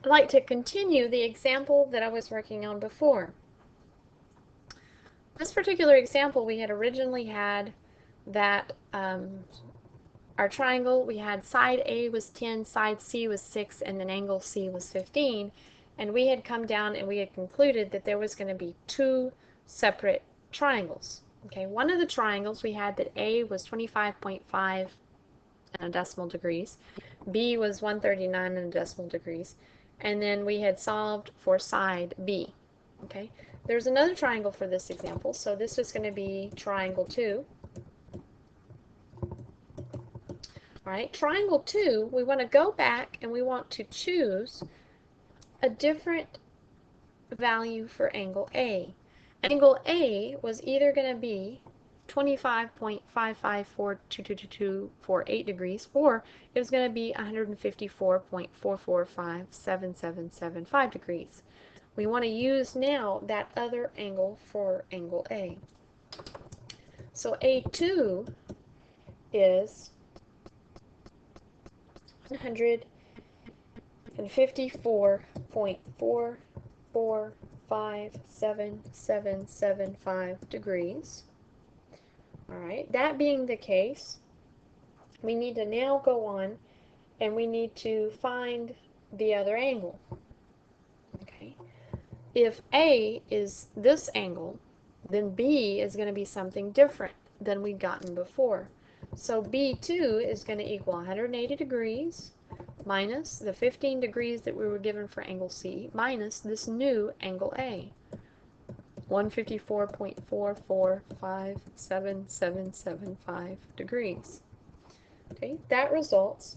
I'd like to continue the example that I was working on before. This particular example, we had originally had that our triangle, we had side A was 10, side C was 6, and then angle C was 15. And we had come down and we had concluded that there was going to be two separate triangles. Okay, one of the triangles we had that A was 25.5 and a decimal degrees, B was 139 and a decimal degrees, and then we had solved for side B. Okay, there's another triangle for this example, so this is going to be triangle 2. All right, triangle 2, we want to go back and we want to choose a different value for angle A. Angle A was either going to be 25.5542248 degrees, or it was going to be 154.4457775 degrees. We want to use now that other angle for angle A. So A2 is 154.445775 degrees. All right, that being the case, we need to now go on and we need to find the other angle. Okay, if A is this angle, then B is going to be something different than we'd gotten before. So B2 is going to equal 180 degrees minus the 15 degrees that we were given for angle C minus this new angle A, 154.44577775 degrees. Okay, that results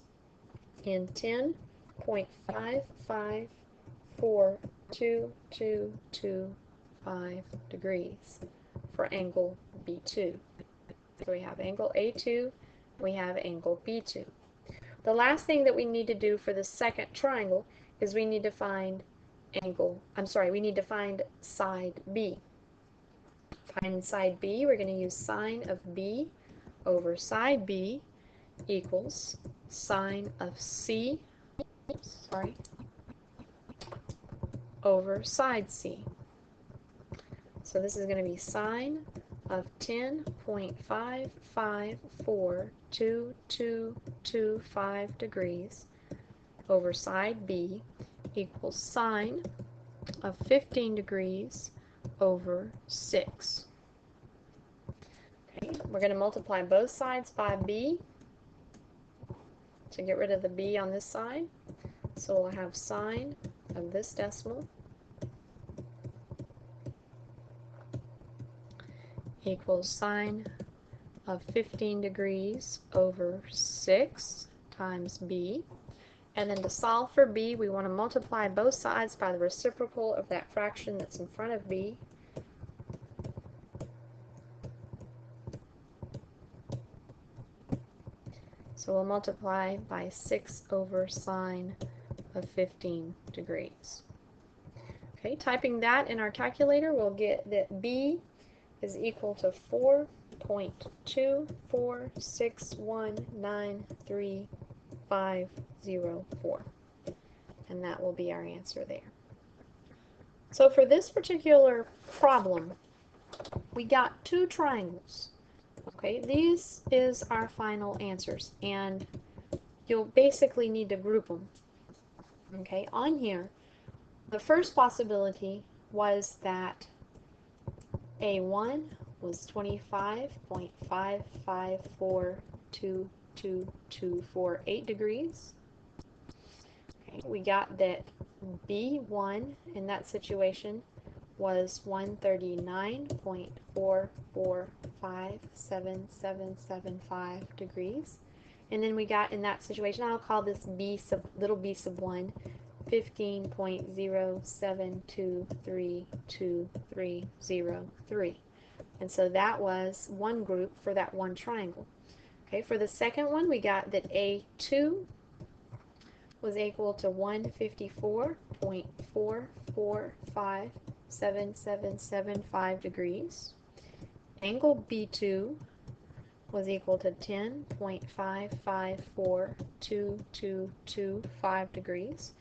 in 10.5542225 degrees for angle B2. So we have angle A2, we have angle B2. The last thing that we need to do for the second triangle is we need to find we need to find side B. Find side B, we're going to use sine of B over side B equals sine of C, over side C. So this is going to be sine of 10.5542225 degrees over side B equals sine of 15 degrees over 6. Okay, we're going to multiply both sides by B to get rid of the B on this side. So we'll have sine of this decimal equals sine of 15 degrees over 6 times B. And then to solve for B, we want to multiply both sides by the reciprocal of that fraction that's in front of B. So we'll multiply by 6 over sine of 15 degrees. Okay, typing that in our calculator, we'll get that B is equal to 4.246193504. And that will be our answer there. So for this particular problem, we got two triangles. Okay, these is our final answers, and you'll basically need to group them. Okay, on here, the first possibility was that A1 was 25.5542228 degrees. Okay, we got that B1 in that situation was 139.4457775 degrees. And then we got in that situation, I'll call this B sub little b sub 1, 15.07232303. And so that was one group for that one triangle. Okay, for the second one, we got that A2 was equal to 154.4457775 degrees. Angle B2 was equal to 10.5542225 degrees.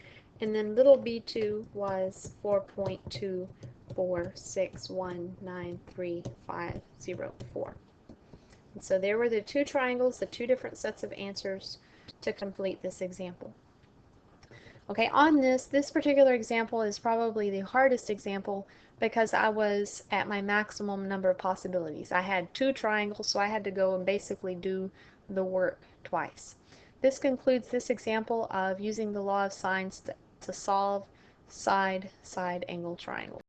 and then little b2 was 4.246193504. And so there were the two triangles, the two different sets of answers to complete this example. Okay, on this particular example is probably the hardest example because I was at my maximum number of possibilities. I had two triangles, so I had to go and basically do the work twice. This concludes this example of using the law of sines to solve side-side angle triangles.